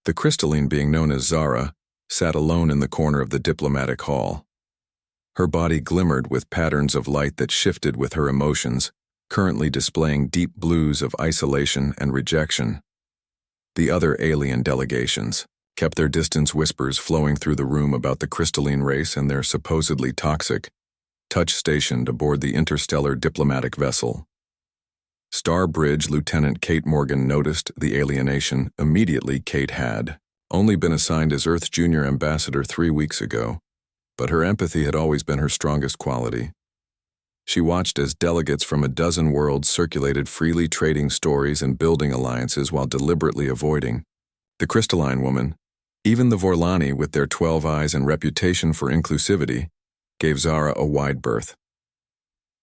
The crystalline being known as Zara sat alone in the corner of the diplomatic hall. Her body glimmered with patterns of light that shifted with her emotions, currently displaying deep blues of isolation and rejection. The other alien delegations kept their distance, whispers flowing through the room about the crystalline race and their supposedly toxic touch stationed aboard the interstellar diplomatic vessel. Star Bridge Lieutenant Kate Morgan noticed the alienation. Immediately, Kate had only been assigned as Earth's junior ambassador 3 weeks ago, but her empathy had always been her strongest quality. She watched as delegates from a dozen worlds circulated freely, trading stories and building alliances while deliberately avoiding the crystalline woman. Even the Vorlani, with their 12 eyes and reputation for inclusivity, gave Zara a wide berth.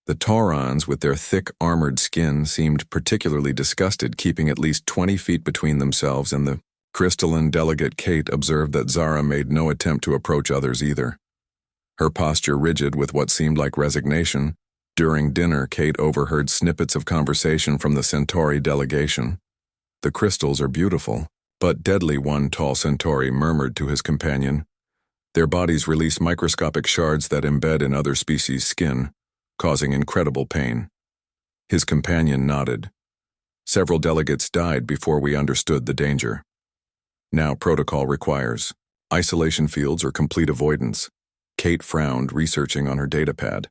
The Taurons, with their thick, armored skin, seemed particularly disgusted, keeping at least 20 feet between themselves and the crystalline delegate. Kate observed that Zara made no attempt to approach others either, her posture rigid with what seemed like resignation. During dinner, Kate overheard snippets of conversation from the Centauri delegation. "The crystals are beautiful, but deadly," one tall Centauri murmured to his companion. "Their bodies release microscopic shards that embed in other species' skin, causing incredible pain." His companion nodded. "Several delegates died before we understood the danger. Now protocol requires isolation fields or complete avoidance." Kate frowned, researching on her datapad.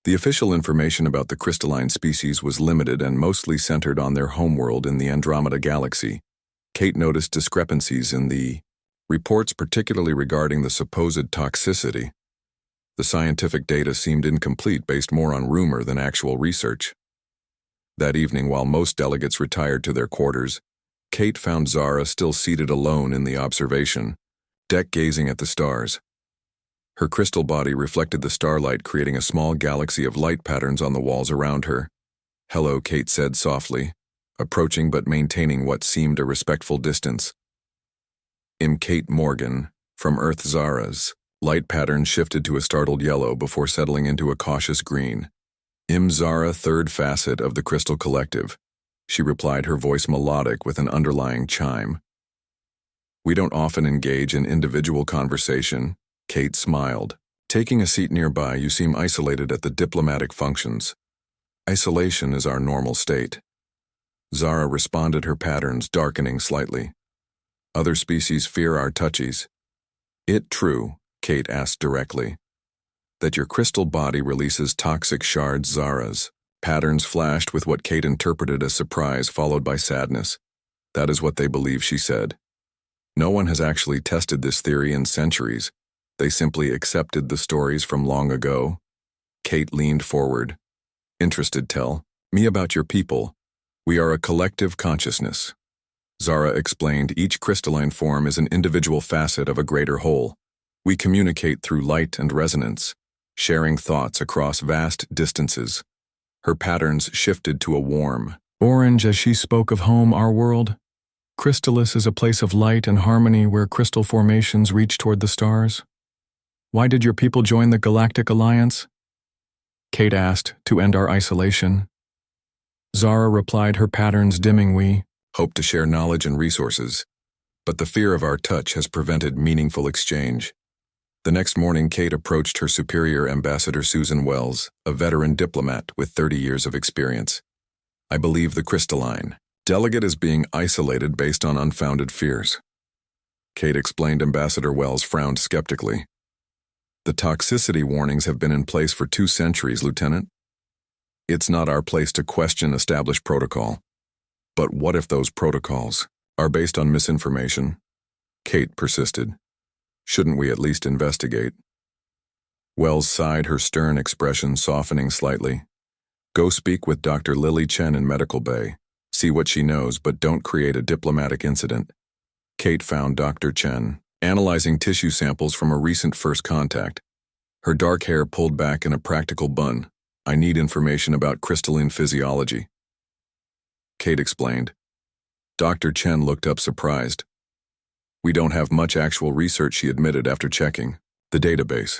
The official information about the crystalline species was limited and mostly centered on their homeworld in the Andromeda Galaxy. Kate noticed discrepancies in the reports, particularly regarding the supposed toxicity. The scientific data seemed incomplete, based more on rumor than actual research. That evening, while most delegates retired to their quarters, Kate found Zara still seated alone in the observation deck, gazing at the stars. Her crystal body reflected the starlight, creating a small galaxy of light patterns on the walls around her. "Hello," Kate said softly, approaching but maintaining what seemed a respectful distance. Kate Morgan, from Earth. Zara's light pattern shifted to a startled yellow before settling into a cautious green. Zara, third facet of the Crystal Collective," she replied, her voice melodic with an underlying chime. "We don't often engage in individual conversation." Kate smiled. "Taking a seat nearby, you seem isolated at the diplomatic functions." "Isolation is our normal state." Zara responded, her patterns darkening slightly. "Other species fear our touchies." "It true?" Kate asked directly. "That your crystal body releases toxic shards?" Zara's patterns flashed with what Kate interpreted as surprise, followed by sadness. "That is what they believe," she said. "No one has actually tested this theory in centuries. They simply accepted the stories from long ago." Kate leaned forward. "Interested, tell me about your people. We are a collective consciousness." Zara explained, "Each crystalline form is an individual facet of a greater whole. We communicate through light and resonance, sharing thoughts across vast distances." Her patterns shifted to a warm orange as she spoke of home, our world. "Crystallis is a place of light and harmony where crystal formations reach toward the stars." "Why did your people join the Galactic Alliance?" Kate asked. "To end our isolation." Zara replied, her patterns dimming. "We hope to share knowledge and resources, but the fear of our touch has prevented meaningful exchange." The next morning, Kate approached her superior, Ambassador Susan Wells, a veteran diplomat with 30 years of experience. "I believe the crystalline delegate is being isolated based on unfounded fears." Kate explained. Ambassador Wells frowned skeptically. "The toxicity warnings have been in place for 2 centuries, Lieutenant. It's not our place to question established protocol. But what if those protocols are based on misinformation?" Kate persisted. "Shouldn't we at least investigate?" Wells sighed, her stern expression softening slightly. "Go speak with Dr. Lily Chen in Medical Bay. See what she knows, but don't create a diplomatic incident." Kate found Dr. Chen analyzing tissue samples from a recent first contact, her dark hair pulled back in a practical bun. "I need information about crystalline physiology," Kate explained. Dr. Chen looked up surprised. "We don't have much actual research," she admitted after checking the database.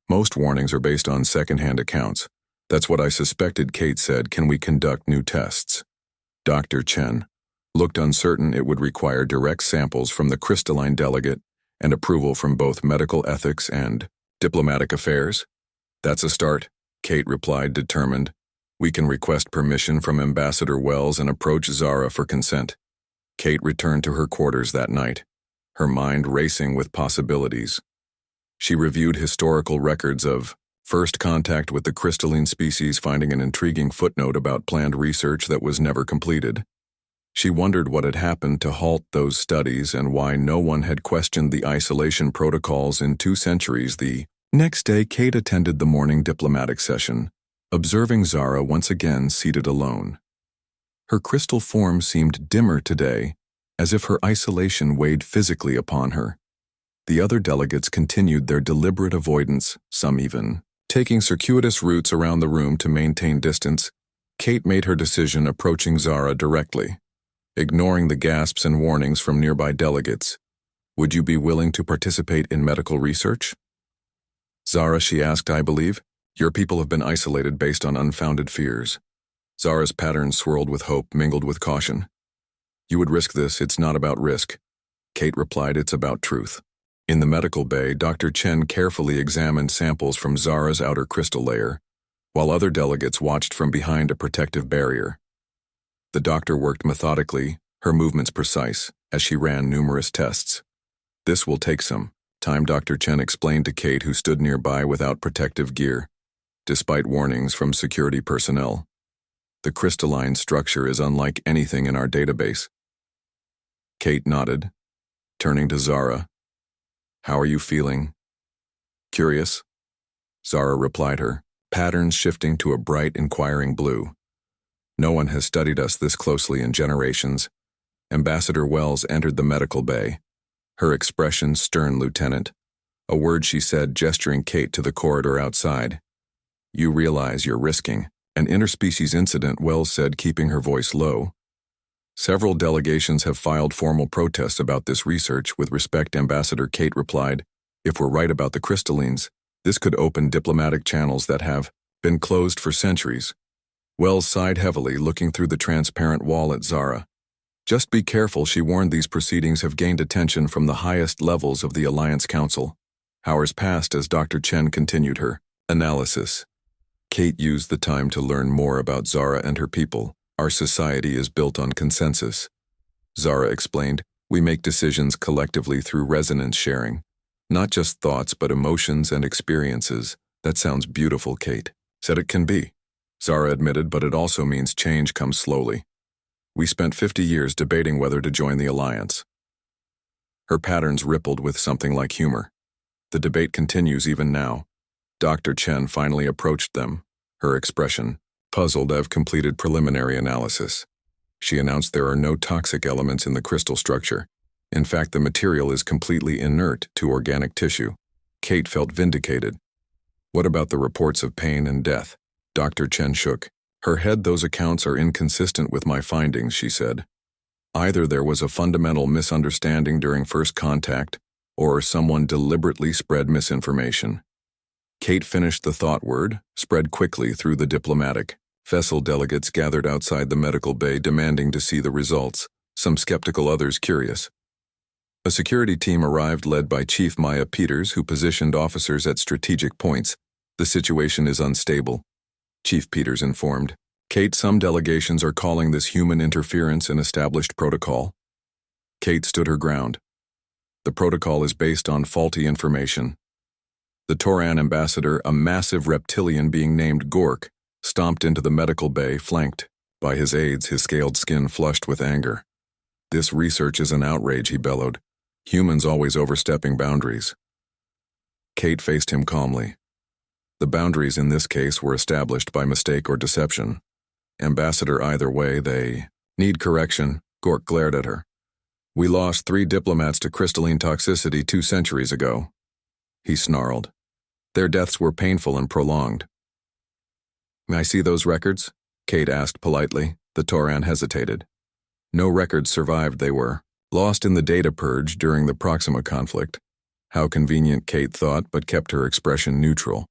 "Most warnings are based on second-hand accounts." "That's what I suspected," Kate said. "Can we conduct new tests?" Dr. Chen looked uncertain it would require direct samples from the crystalline delegate and approval from both medical ethics and diplomatic affairs. That's a start, Kate replied, determined. We can request permission from Ambassador Wells and approach Zara for consent. Kate returned to her quarters that night, her mind racing with possibilities. She reviewed historical records of first contact with the crystalline species, finding an intriguing footnote about planned research that was never completed. She wondered what had happened to halt those studies and why no one had questioned the isolation protocols in 2 centuries. The next day, Kate attended the morning diplomatic session, observing Zara once again seated alone. Her crystal form seemed dimmer today, as if her isolation weighed physically upon her. The other delegates continued their deliberate avoidance, some even taking circuitous routes around the room to maintain distance. Kate made her decision, approaching Zara directly, ignoring the gasps and warnings from nearby delegates. Would you be willing to participate in medical research? Zara, she asked, I believe your people have been isolated based on unfounded fears. Zara's pattern swirled with hope, mingled with caution. You would risk this, it's not about risk. Kate replied, it's about truth. In the medical bay, Dr. Chen carefully examined samples from Zara's outer crystal layer, while other delegates watched from behind a protective barrier. The doctor worked methodically, her movements precise, as she ran numerous tests. This will take some time, Dr. Chen explained to Kate, who stood nearby without protective gear, despite warnings from security personnel. The crystalline structure is unlike anything in our database. Kate nodded, turning to Zara. How are you feeling? Curious? Zara replied, her patterns shifting to a bright, inquiring blue. No one has studied us this closely in generations. Ambassador Wells entered the medical bay, her expression stern. Lieutenant, a word she said, gesturing Kate to the corridor outside. You realize you're risking an interspecies incident, Wells said, keeping her voice low. Several delegations have filed formal protests about this research. With respect, Ambassador, Kate replied. If we're right about the crystallines, this could open diplomatic channels that have been closed for centuries. Wells sighed heavily, looking through the transparent wall at Zara. Just be careful, she warned. These proceedings have gained attention from the highest levels of the Alliance Council. Hours passed as Dr. Chen continued her analysis. Kate used the time to learn more about Zara and her people. Our society is built on consensus. Zara explained, we make decisions collectively through resonance sharing. Not just thoughts, but emotions and experiences. That sounds beautiful, Kate said. It can be, Zara admitted, but it also means change comes slowly. We spent 50 years debating whether to join the Alliance. Her patterns rippled with something like humor. The debate continues even now. Dr. Chen finally approached them, her expression puzzled. I've completed preliminary analysis. She announced there are no toxic elements in the crystal structure. In fact, the material is completely inert to organic tissue. Kate felt vindicated. What about the reports of pain and death? Dr. Chen shook her head. Those accounts are inconsistent with my findings, she said. Either there was a fundamental misunderstanding during first contact, or someone deliberately spread misinformation. Kate finished the thought word, spread quickly through the diplomatic vessel. Delegates gathered outside the medical bay, demanding to see the results, some skeptical, others curious. A security team arrived, led by Chief Maya Peters, who positioned officers at strategic points. The situation is unstable, Chief Peters informed Kate. Some delegations are calling this human interference in established protocol. Kate stood her ground. The protocol is based on faulty information. The Toran ambassador, a massive reptilian being named Gork, stomped into the medical bay, flanked by his aides, his scaled skin flushed with anger. This research is an outrage, he bellowed. Humans always overstepping boundaries. Kate faced him calmly. The boundaries in this case were established by mistake or deception. Ambassador, either way, they need correction. Gork glared at her. We lost 3 diplomats to crystalline toxicity 2 centuries ago. He snarled. Their deaths were painful and prolonged. May I see those records? Kate asked politely. The Toran hesitated. No records survived. They were lost in the data purge during the Proxima conflict. How convenient, Kate thought, but kept her expression neutral.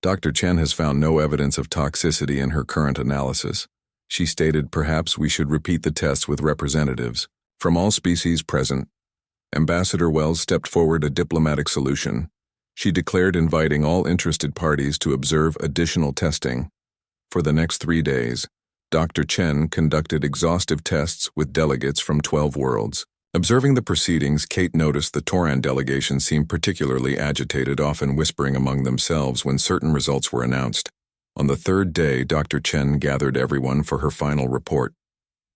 Dr. Chen has found no evidence of toxicity in her current analysis. She stated perhaps we should repeat the tests with representatives from all species present. Ambassador Wells stepped forward a diplomatic solution. She declared inviting all interested parties to observe additional testing. For the next 3 days, Dr. Chen conducted exhaustive tests with delegates from 12 worlds. Observing the proceedings, Kate noticed the Toran delegation seemed particularly agitated, often whispering among themselves when certain results were announced. On the 3rd day, Dr. Chen gathered everyone for her final report.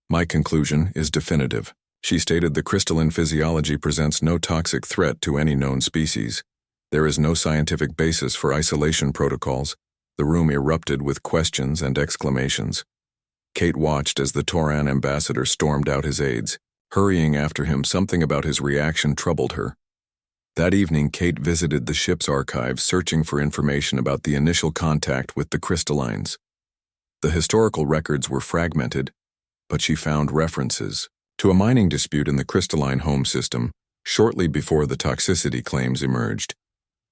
My conclusion is definitive. She stated the crystalline physiology presents no toxic threat to any known species. There is no scientific basis for isolation protocols. The room erupted with questions and exclamations. Kate watched as the Toran ambassador stormed out his aides. Hurrying after him, something about his reaction troubled her. That evening, Kate visited the ship's archives, searching for information about the initial contact with the crystallines. The historical records were fragmented, but she found references to a mining dispute in the crystalline home system shortly before the toxicity claims emerged.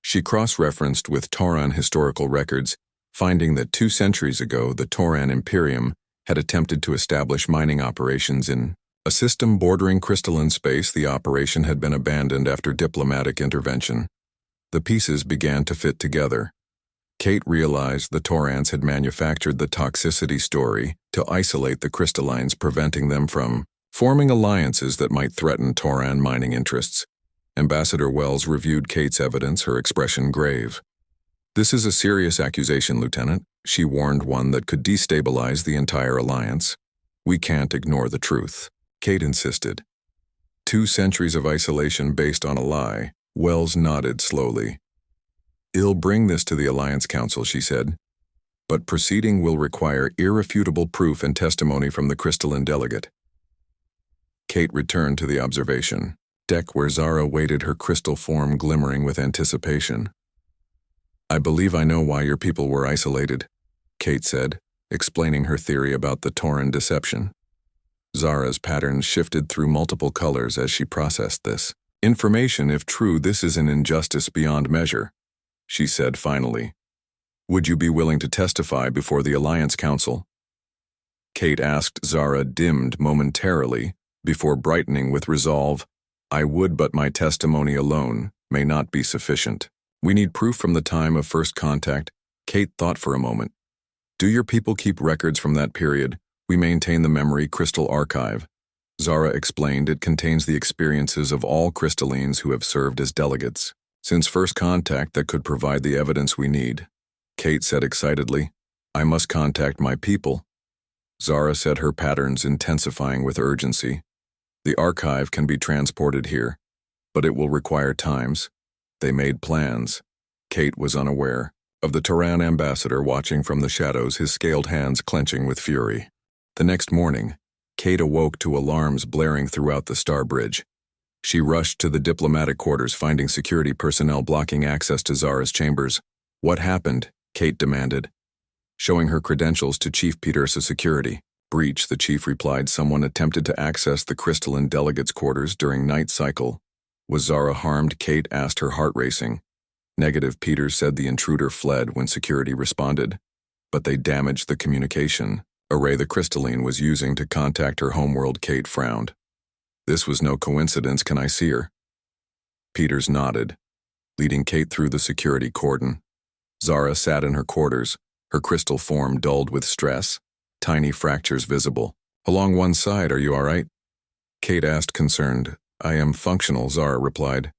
She cross-referenced with Toran historical records, finding that 2 centuries ago the Toran Imperium had attempted to establish mining operations in a system bordering crystalline space. The operation had been abandoned after diplomatic intervention. The pieces began to fit together. Kate realized the Torans had manufactured the toxicity story to isolate the crystallines, preventing them from forming alliances that might threaten Toran mining interests. Ambassador Wells reviewed Kate's evidence, her expression grave. This is a serious accusation, Lieutenant. She warned, one that could destabilize the entire alliance. We can't ignore the truth, Kate insisted. 2 centuries of isolation based on a lie. Wells nodded slowly. I'll bring this to the Alliance Council, she said. But proceeding will require irrefutable proof and testimony from the crystalline delegate. Kate returned to the observation deck where Zara waited, her crystal form glimmering with anticipation. I believe I know why your people were isolated, Kate said, explaining her theory about the Toran deception. Zara's patterns shifted through multiple colors as she processed this. Information, if true, this is an injustice beyond measure, she said finally. Would you be willing to testify before the Alliance Council? Kate asked. Zara dimmed momentarily before brightening with resolve. I would, but my testimony alone may not be sufficient. We need proof from the time of first contact. Kate thought for a moment. Do your people keep records from that period? We maintain the memory crystal archive. Zara explained it contains the experiences of all crystallines who have served as delegates since first contact that could provide the evidence we need. Kate said excitedly, I must contact my people. Zara said, her patterns intensifying with urgency. The archive can be transported here, but it will require times. They made plans. Kate was unaware of the Toran ambassador watching from the shadows, his scaled hands clenching with fury. The next morning, Kate awoke to alarms blaring throughout the Star Bridge. She rushed to the diplomatic quarters, finding security personnel blocking access to Zara's chambers. What happened? Kate demanded, showing her credentials to Chief Petersa Security. Breach, the chief replied. Someone attempted to access the crystalline delegates' quarters during night cycle. Was Zara harmed? Kate asked, her heart racing. Negative, Peters said. The intruder fled when security responded, but they damaged the communication array the crystalline was using to contact her homeworld. Kate frowned. This was no coincidence. Can I see her? Peters nodded, leading Kate through the security cordon. Zara sat in her quarters, her crystal form dulled with stress, tiny fractures visible. Along one side, are you all right? Kate asked, concerned. I am functional, Zara replied.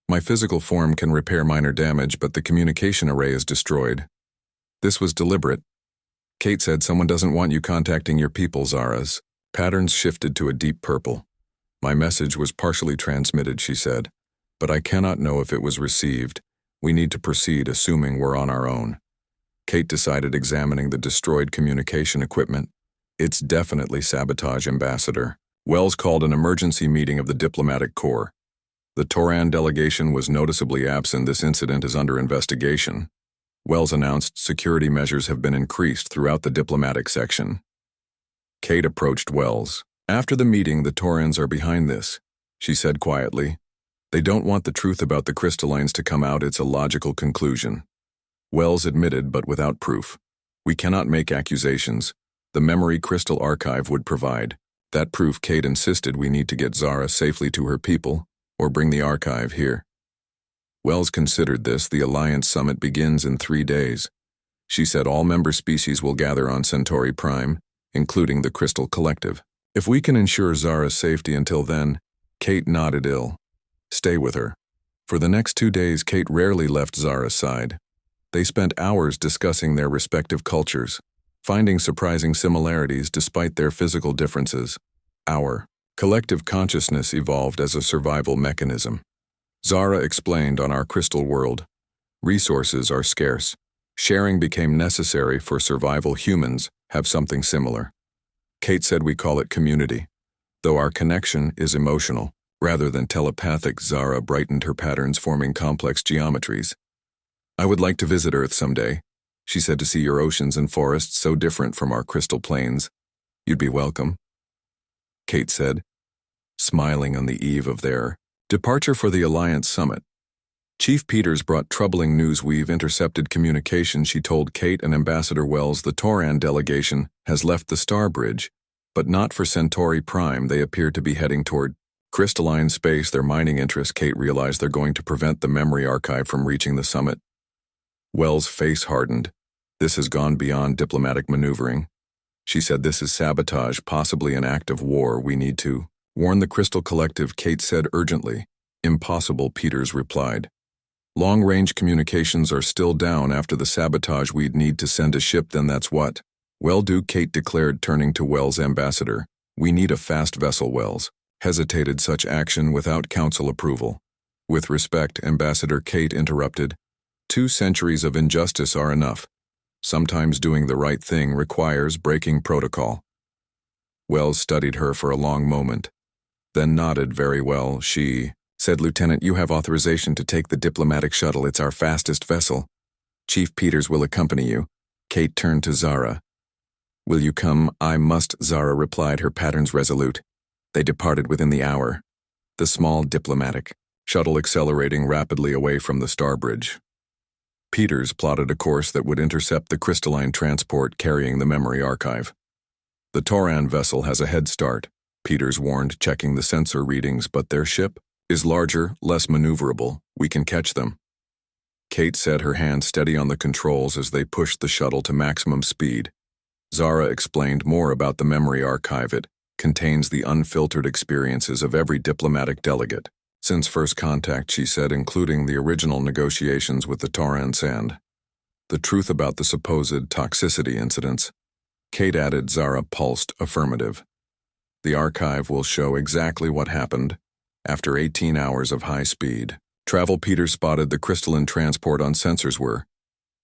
My physical form can repair minor damage, but the communication array is destroyed. This was deliberate. Kate said, someone doesn't want you contacting your people. Zara's patterns shifted to a deep purple. My message was partially transmitted, she said, but I cannot know if it was received. We need to proceed, assuming we're on our own. Kate decided, examining the destroyed communication equipment. It's definitely sabotage, Ambassador. Wells called an emergency meeting of the diplomatic corps. The Toran delegation was noticeably absent. This incident is under investigation. Wells announced security measures have been increased throughout the diplomatic section. Kate approached Wells. After the meeting, the Torans are behind this, she said quietly. They don't want the truth about the crystallines to come out. It's a logical conclusion. Wells admitted, but without proof. We cannot make accusations. the memory crystal archive would provide. That proof Kate insisted we need to get Zara safely to her people, or bring the archive here. Wells considered this. The Alliance Summit begins in 3 days. She said all member species will gather on Centauri Prime, including the Crystal Collective. If we can ensure Zara's safety until then, Kate nodded. Stay with her. For the next 2 days, Kate rarely left Zara's side. They spent hours discussing their respective cultures, finding surprising similarities despite their physical differences. Our collective consciousness evolved as a survival mechanism. Zara explained on our crystal world, resources are scarce. Sharing became necessary for survival. Humans have something similar. Kate said we call it community, though our connection is emotional, rather than telepathic. Zara brightened her patterns, forming complex geometries. I would like to visit Earth someday, she said, to see your oceans and forests so different from our crystal plains. You'd be welcome, Kate said, smiling on the eve of their departure for the Alliance Summit. Chief Peters brought troubling news. We've intercepted communication, she told Kate and Ambassador Wells. The Tauran delegation has left the Star Bridge, but not for Centauri Prime. They appear to be heading toward crystalline space. Their mining interests. Kate realized they're going to prevent the memory archive from reaching the summit. Wells' face hardened. This has gone beyond diplomatic maneuvering. She said this is sabotage, possibly an act of war. We need to warn the Crystal Collective, Kate said urgently. Impossible, Peters replied. Long-range communications are still down after the sabotage. We'd need to send a ship. Then that's what? Well do, Kate declared, turning to Wells' ambassador. We need a fast vessel. Wells hesitated. Such action without council approval. With respect, Ambassador, Kate interrupted. 2 centuries of injustice are enough. Sometimes doing the right thing requires breaking protocol. Wells studied her for a long moment, then nodded. Very well, she said. Lieutenant, you have authorization to take the diplomatic shuttle. It's our fastest vessel. Chief Peters will accompany you. Kate turned to Zara. Will you come? I must, Zara replied, her patterns resolute. They departed within the hour, the small diplomatic shuttle accelerating rapidly away from the Star Bridge. Peters plotted a course that would intercept the crystalline transport carrying the memory archive. The Tauran vessel has a head start, Peters warned, checking the sensor readings, but their ship is larger, less maneuverable. We can catch them. Kate said, her hand steady on the controls as they pushed the shuttle to maximum speed. Zara explained more about the memory archive. It contains the unfiltered experiences of every diplomatic delegate since first contact, she said, including the original negotiations with the Tauran Sand. The truth about the supposed toxicity incidents. Kate added. Zara pulsed affirmative. The archive will show exactly what happened. After 18 hours of high-speed travel, Peters spotted the crystalline transport on sensors were.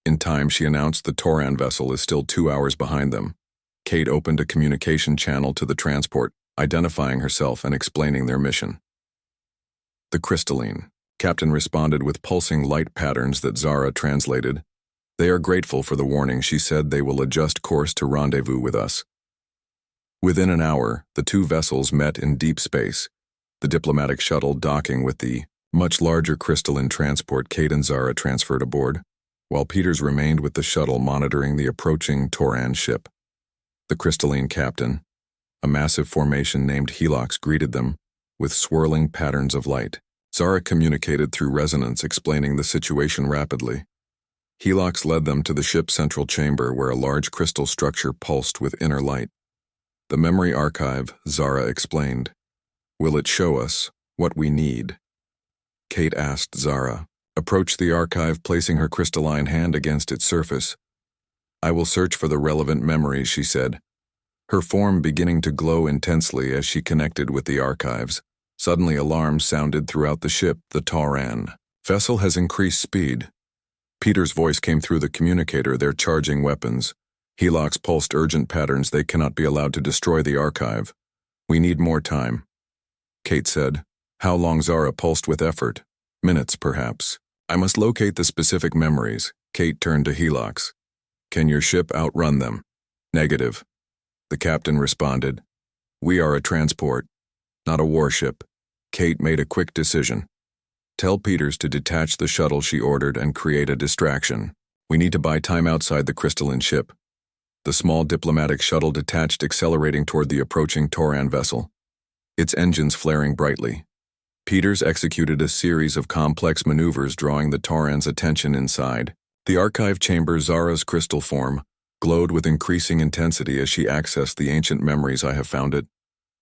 In time, she announced the Tauran vessel is still 2 hours behind them. Kate opened a communication channel to the transport, identifying herself and explaining their mission. The crystalline captain responded with pulsing light patterns that Zara translated. They are grateful for the warning, she said. They will adjust course to rendezvous with us. Within an hour, the 2 vessels met in deep space, the diplomatic shuttle docking with the much larger crystalline transport. Kate and Zara transferred aboard, while Peters remained with the shuttle monitoring the approaching Tauran ship. The crystalline captain, a massive formation named Helix, greeted them with swirling patterns of light. Zara communicated through resonance, explaining the situation rapidly. Helix led them to the ship's central chamber, where a large crystal structure pulsed with inner light. The memory archive, Zara explained. Will it show us what we need? Kate asked Zara. Approached the archive, placing her crystalline hand against its surface. I will search for the relevant memories, she said, her form beginning to glow intensely as she connected with the archives. Suddenly alarms sounded throughout the ship. The Tauran vessel has increased speed. Peter's voice came through the communicator. They're charging weapons. Helix pulsed urgent patterns. They cannot be allowed to destroy the archive. We need more time. Kate said. How long? Zara pulsed with effort. Minutes, perhaps. I must locate the specific memories. Kate turned to Helix. Can your ship outrun them? Negative. The captain responded. We are a transport, not a warship. Kate made a quick decision. Tell Peters to detach the shuttle, she ordered, and create a distraction. We need to buy time outside the crystalline ship. The small diplomatic shuttle detached, accelerating toward the approaching Toran vessel, its engines flaring brightly. Peters executed a series of complex maneuvers, drawing the Toran's attention inside. The archive chamber, Zara's crystal form, glowed with increasing intensity as she accessed the ancient memories. "I have found it,"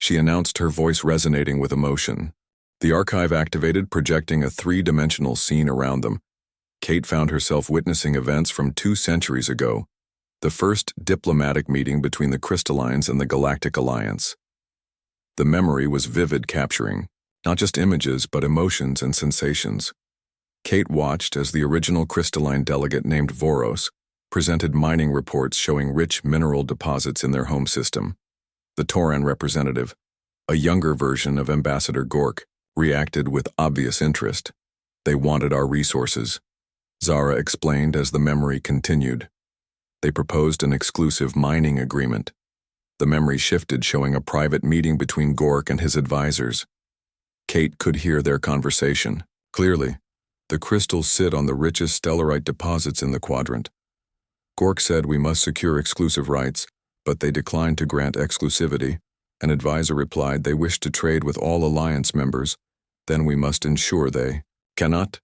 she announced, her voice resonating with emotion. The archive activated, projecting a three-dimensional scene around them. Kate found herself witnessing events from 2 centuries ago, the first diplomatic meeting between the crystallines and the Galactic Alliance. The memory was vivid, capturing not just images but emotions and sensations. Kate watched as the original crystalline delegate, named Voros, presented mining reports showing rich mineral deposits in their home system. The Toran representative, a younger version of Ambassador Gork, reacted with obvious interest. "They wanted our resources," Zara explained as the memory continued. They proposed an exclusive mining agreement. The memory shifted, showing a private meeting between Gork and his advisors. Kate could hear their conversation clearly. "The crystals sit on the richest stellarite deposits in the quadrant. Gork said we must secure exclusive rights, but they declined to grant exclusivity." An advisor replied, "They wish to trade with all Alliance members. Then we must ensure they cannot."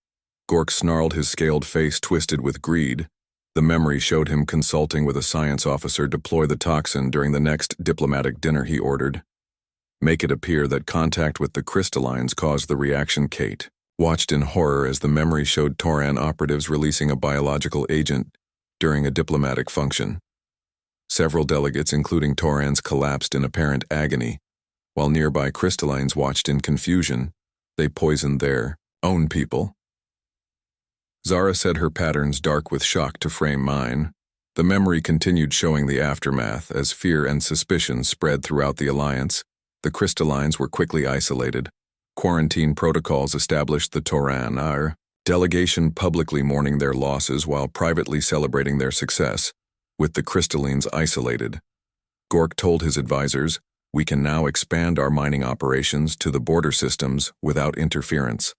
Gork snarled, his scaled face twisted with greed. The memory showed him consulting with a science officer. "Deploy the toxin during the next diplomatic dinner," he ordered. "Make it appear that contact with the crystallines caused the reaction." Kate watched in horror as the memory showed Toran operatives releasing a biological agent during a diplomatic function. Several delegates, including Torans, collapsed in apparent agony, while nearby crystallines watched in confusion. They poisoned their own people. Zara said, her patterns dark with shock to frame mine. The memory continued, showing the aftermath as fear and suspicion spread throughout the Alliance. The crystallines were quickly isolated. Quarantine protocols established. The Toran, our delegation, publicly mourning their losses while privately celebrating their success. With the crystallines isolated, Gork told his advisors, "We can now expand our mining operations to the border systems without interference."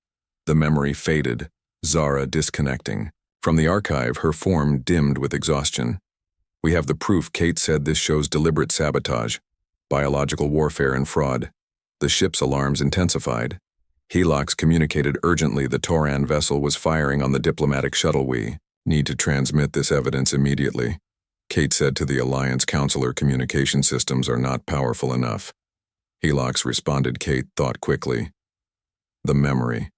The memory faded, Zara disconnecting. From the archive, her form dimmed with exhaustion. "We have the proof," Kate said. "This shows deliberate sabotage, biological warfare, and fraud." The ship's alarms intensified. Helox communicated urgently the Toran vessel was firing on the diplomatic shuttle. "We need to transmit this evidence immediately," Kate said to the Alliance counselor. "Communication systems are not powerful enough." Helox responded. Kate thought quickly. "The memory.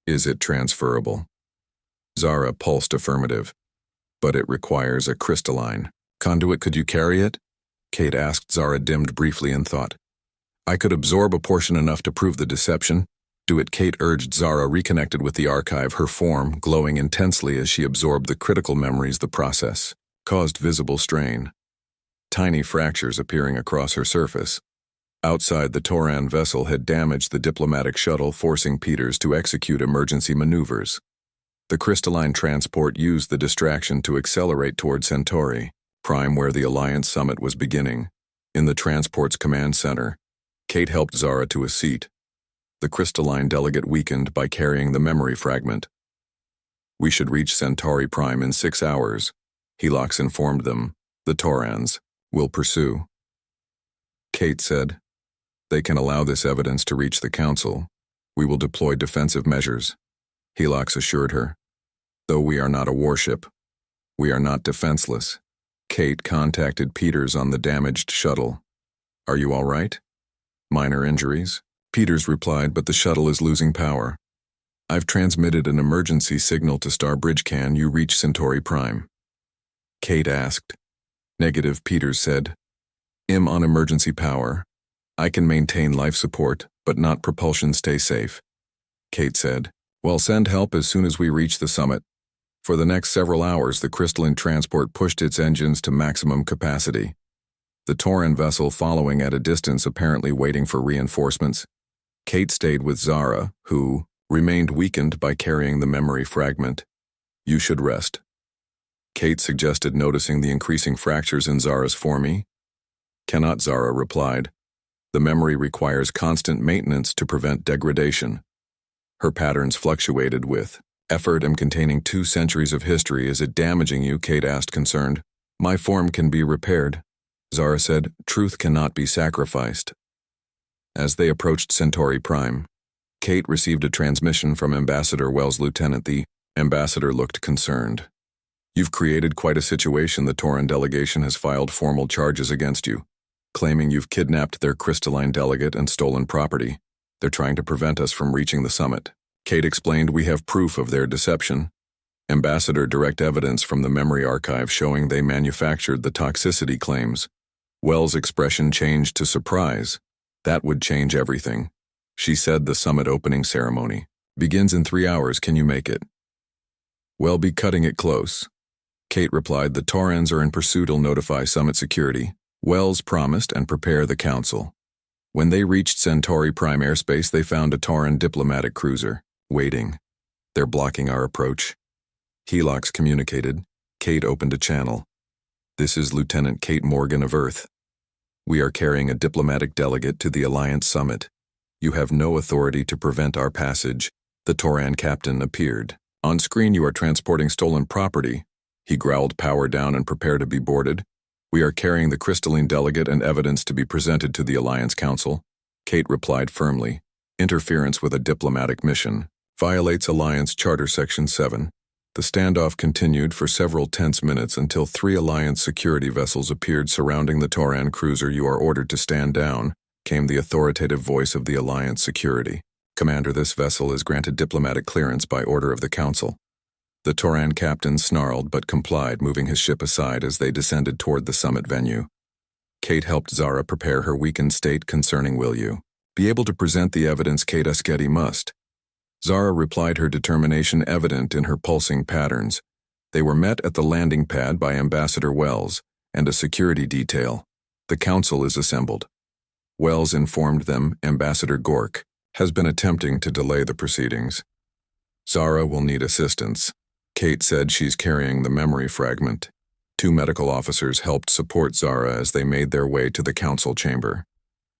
Is it transferable?" Zara pulsed affirmative. "But it requires a crystalline conduit. Could you carry it?" Kate asked. Zara dimmed briefly in thought. "I could absorb a portion enough to prove the deception." "Do it," Kate urged. Zara reconnected with the archive, her form glowing intensely as she absorbed the critical memories. The process caused visible strain, tiny fractures appearing across her surface. Outside, the Toran vessel had damaged the diplomatic shuttle, forcing Peters to execute emergency maneuvers. The crystalline transport used the distraction to accelerate toward Centauri Prime, where the Alliance summit was beginning. In the transport's command center, Kate helped Zara to a seat. The crystalline delegate weakened by carrying the memory fragment. "We should reach Centauri Prime in 6 hours. Helox informed them. "The Torans will pursue." Kate said, "They can allow this evidence to reach the Council. We will deploy defensive measures." Helox assured her. "Though we are not a warship, we are not defenseless." Kate contacted Peters on the damaged shuttle. "Are you all right?" "Minor injuries," Peters replied, "but the shuttle is losing power. I've transmitted an emergency signal to Starbridge. Can you reach Centauri Prime?" Kate asked. "Negative," Peters said. "I'm on emergency power. I can maintain life support, but not propulsion. Stay safe." Kate said, "Well, send help as soon as we reach the summit." For the next several hours, the crystalline transport pushed its engines to maximum capacity. The Toran vessel following at a distance, apparently waiting for reinforcements. Kate stayed with Zara, who remained weakened by carrying the memory fragment. "You should rest," Kate suggested, noticing the increasing fractures in Zara's form. "Cannot," Zara replied. "The memory requires constant maintenance to prevent degradation." Her patterns fluctuated with effort. "I'm containing 2 centuries of history. Is it damaging you?" Kate asked, concerned. My form can be repaired, Zara said. Truth cannot be sacrificed. As they approached Centauri Prime, Kate received a transmission from Ambassador Wells' lieutenant. The ambassador looked concerned. You've created quite a situation. The Tauran delegation has filed formal charges against you, claiming you've kidnapped their crystalline delegate and stolen property. They're trying to prevent us from reaching the summit. Kate explained, we have proof of their deception. Ambassador, direct evidence from the memory archive showing they manufactured the toxicity claims. Wells' expression changed to surprise. That would change everything. She said the summit opening ceremony begins in 3 hours. Can you make it? We'll be cutting it close. Kate replied, the Taurans are in pursuit. Will notify summit security. Wells promised and prepare the council. When they reached Centauri Prime airspace, they found a Tauran diplomatic cruiser waiting. They're blocking our approach. Helix communicated. Kate opened a channel. This is Lieutenant Kate Morgan of Earth. We are carrying a diplomatic delegate to the Alliance Summit. You have no authority to prevent our passage. The Tauran captain appeared. On screen, you are transporting stolen property. He growled, power down and prepare to be boarded. We are carrying the crystalline delegate and evidence to be presented to the Alliance Council. Kate replied firmly. Interference with a diplomatic mission violates Alliance Charter Section 7. The standoff continued for several tense minutes until 3 Alliance security vessels appeared surrounding the Tauran cruiser. You are ordered to stand down, came the authoritative voice of the Alliance security. Commander, this vessel is granted diplomatic clearance by order of the Council. The Tauran captain snarled but complied, moving his ship aside as they descended toward the summit venue. Kate helped Zara prepare her weakened state concerning will you be able to present the evidence. Kate Asketi must. Zara replied, her determination evident in her pulsing patterns. They were met at the landing pad by Ambassador Wells and a security detail. The council is assembled. Wells informed them Ambassador Gork has been attempting to delay the proceedings. Zara will need assistance. Kate said she's carrying the memory fragment. 2 medical officers helped support Zara as they made their way to the council chamber.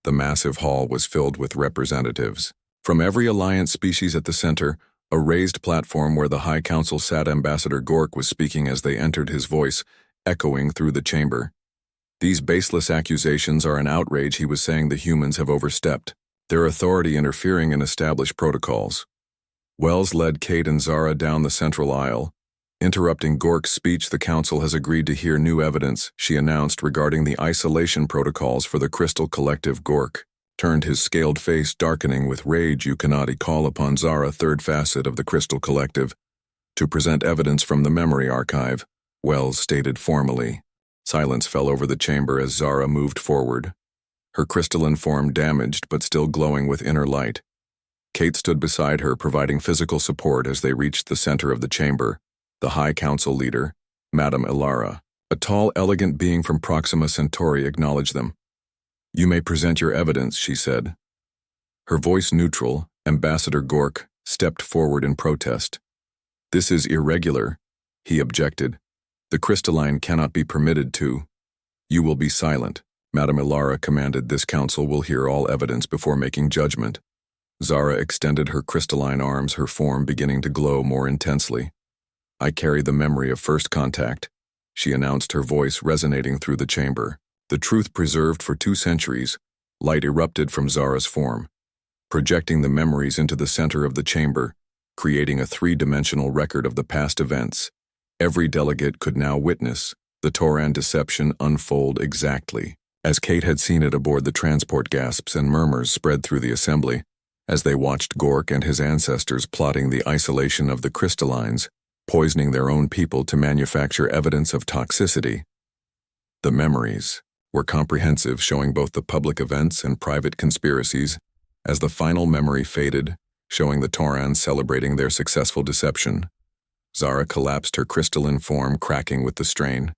The massive hall was filled with representatives from every Alliance species. At the center, a raised platform where the High Council sat. Ambassador Gork was speaking as they entered, his voice echoing through the chamber. These baseless accusations are an outrage, he was saying. The humans have overstepped their authority, interfering in established protocols. Wells led Kate and Zara down the central aisle. Interrupting Gork's speech, the council has agreed to hear new evidence, she announced, regarding the isolation protocols for the Crystal Collective. Gork turned, his scaled face darkening with rage. You cannot call upon Zara, third facet of the Crystal Collective, to present evidence from the memory archive, Wells stated formally. Silence fell over the chamber as Zara moved forward, her crystalline form damaged but still glowing with inner light. Kate stood beside her, providing physical support as they reached the center of the chamber. The High Council leader, Madame Ilara, a tall, elegant being from Proxima Centauri, acknowledged them. You may present your evidence, she said. Her voice neutral, Ambassador Gork stepped forward in protest. This is irregular, he objected. The crystalline cannot be permitted to. You will be silent, Madame Ilara commanded. This council will hear all evidence before making judgment. Zara extended her crystalline arms, her form beginning to glow more intensely. I carry the memory of first contact, she announced, her voice resonating through the chamber. The truth preserved for 2 centuries, light erupted from Zara's form, projecting the memories into the center of the chamber, creating a 3-dimensional record of the past events. Every delegate could now witness the Tauran deception unfold exactly as Kate had seen it aboard the transport. Gasps and murmurs spread through the assembly as they watched Gork and his ancestors plotting the isolation of the crystallines, poisoning their own people to manufacture evidence of toxicity. The memories were comprehensive, showing both the public events and private conspiracies. As the final memory faded, showing the Taurans celebrating their successful deception, Zara collapsed, her crystalline form cracking with the strain.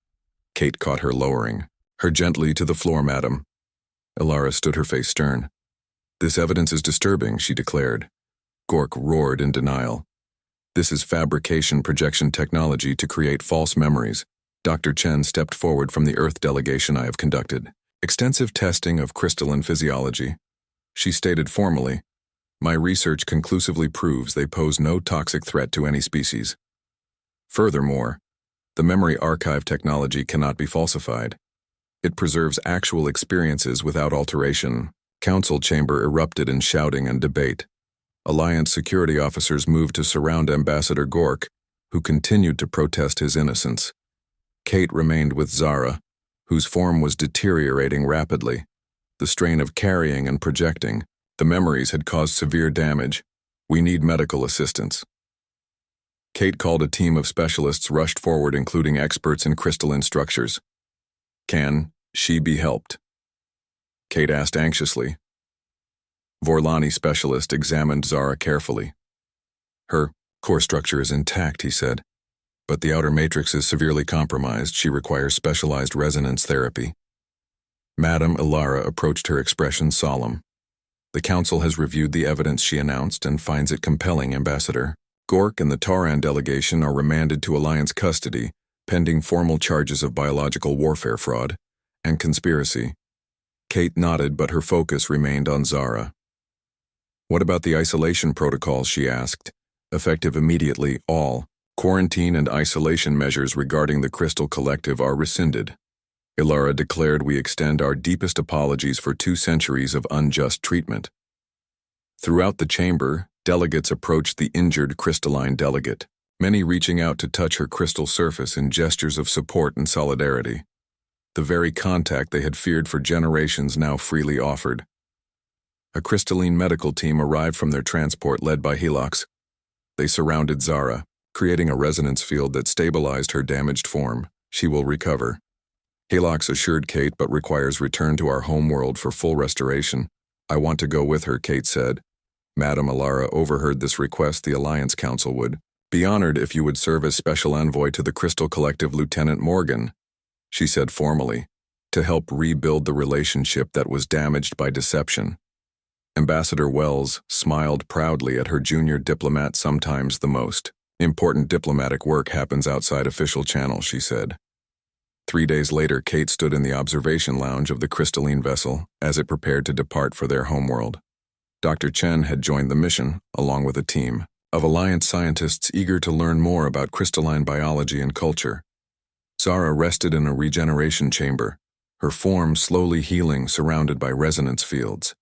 Kate caught her, lowering her gently to the floor. Madam. Ilara stood, her face stern. This evidence is disturbing, she declared. Gork roared in denial. This is fabrication projection technology to create false memories. Dr. Chen stepped forward from the Earth delegation. I have conducted extensive testing of crystalline physiology. She stated formally, my research conclusively proves they pose no toxic threat to any species. Furthermore, The memory archive technology cannot be falsified. It preserves actual experiences without alteration. Council chamber erupted in shouting and debate. Alliance security officers moved to surround Ambassador Gork, who continued to protest his innocence. Kate remained with Zara, whose form was deteriorating rapidly. The strain of carrying and projecting, the memories had caused severe damage. We need medical assistance. Kate called a team of specialists rushed forward, including experts in crystalline structures. Can she be helped? Kate asked anxiously. Vorlani specialist examined Zara carefully. Her core structure is intact, he said, but the outer matrix is severely compromised. She requires specialized resonance therapy. Madame Ilara approached, her expression solemn. The council has reviewed the evidence, she announced, and finds it compelling, Ambassador. Gork and the Tauran delegation are remanded to Alliance custody, pending formal charges of biological warfare fraud and conspiracy. Kate nodded, but her focus remained on Zara. What about the isolation protocols, she asked. Effective immediately, all quarantine and isolation measures regarding the Crystal Collective are rescinded. Ilara declared, we extend our deepest apologies for 2 centuries of unjust treatment. Throughout the chamber, delegates approached the injured crystalline delegate, many reaching out to touch her crystal surface in gestures of support and solidarity. The very contact they had feared for generations now freely offered. A crystalline medical team arrived from their transport led by Helox. They surrounded Zara, creating a resonance field that stabilized her damaged form. She will recover. Helox assured Kate, but requires return to our homeworld for full restoration. I want to go with her, Kate said. Madame Ilara overheard this request. The Alliance Council would be honored if you would serve as special envoy to the Crystal Collective, Lieutenant Morgan, she said formally, to help rebuild the relationship that was damaged by deception. Ambassador Wells smiled proudly at her junior diplomat. Sometimes the most important diplomatic work happens outside official channels, she said. 3 days later, Kate stood in the observation lounge of the crystalline vessel as it prepared to depart for their homeworld. Dr. Chen had joined the mission, along with a team of Alliance scientists eager to learn more about crystalline biology and culture. Zara rested in a regeneration chamber, her form slowly healing, surrounded by resonance fields.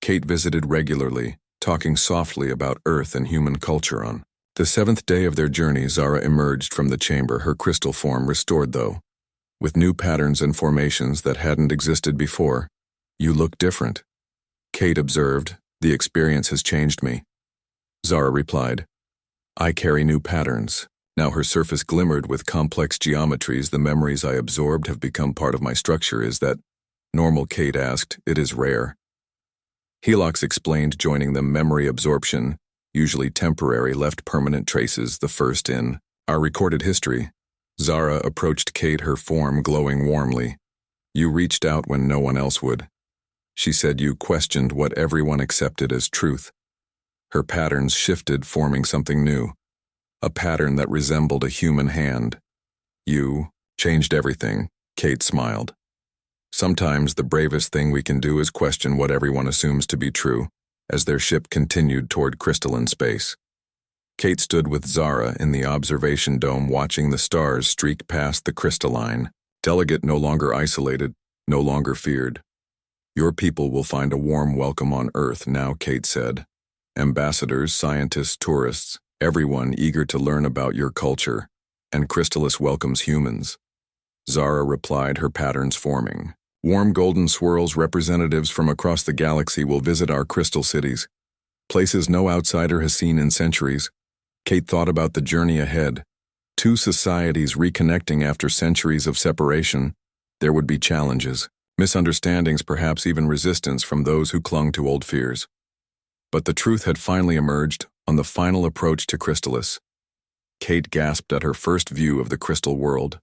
Kate visited regularly, talking softly about Earth and human culture. On the 7th day of their journey, Zara emerged from the chamber, her crystal form restored, though with new patterns and formations that hadn't existed before. You look different, Kate observed. The experience has changed me. Zara replied. I carry new patterns. Now her surface glimmered with complex geometries. The memories I absorbed have become part of my structure. Is that normal? Kate asked. It is rare. Helox explained, joining them. Memory absorption, usually temporary, left permanent traces, the first in our recorded history. Zara approached Kate, her form glowing warmly. You reached out when no one else would. She said. You questioned what everyone accepted as truth. Her patterns shifted, forming something new, a pattern that resembled a human hand. You changed everything, Kate smiled. Sometimes the bravest thing we can do is question what everyone assumes to be true, as their ship continued toward crystalline space. Kate stood with Zara in the observation dome, watching the stars streak past the crystalline delegate, no longer isolated, no longer feared. Your people will find a warm welcome on Earth now, Kate said. Ambassadors, scientists, tourists, everyone eager to learn about your culture, and Crystallis welcomes humans. Zara replied, her patterns forming. Warm golden swirls, representatives from across the galaxy will visit our crystal cities, places no outsider has seen in centuries. Kate thought about the journey ahead. 2 societies reconnecting after centuries of separation. There would be challenges, misunderstandings, perhaps even resistance from those who clung to old fears. But the truth had finally emerged on the final approach to Crystallis. Kate gasped at her first view of the crystal world.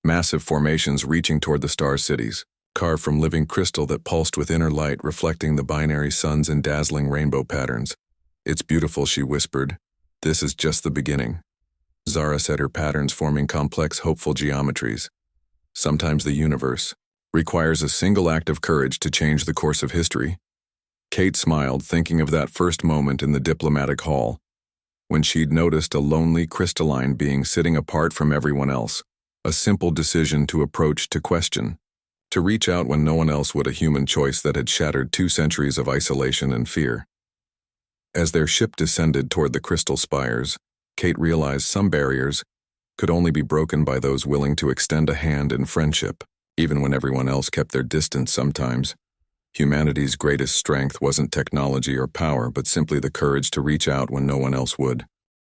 Massive formations reaching toward the star cities, carved from living crystal that pulsed with inner light, reflecting the binary suns in dazzling rainbow patterns. It's beautiful, she whispered. This is just the beginning. Zara said, her patterns forming complex, hopeful geometries. Sometimes the universe requires a single act of courage to change the course of history. Kate smiled, thinking of that first moment in the diplomatic hall. when she'd noticed a lonely crystalline being sitting apart from everyone else, a simple decision to approach, to question, to reach out when no one else would, a human choice that had shattered 2 centuries of isolation and fear. As their ship descended toward the crystal spires, Kate realized some barriers could only be broken by those willing to extend a hand in friendship, even when everyone else kept their distance. Sometimes humanity's greatest strength wasn't technology or power, but simply the courage to reach out when no one else would.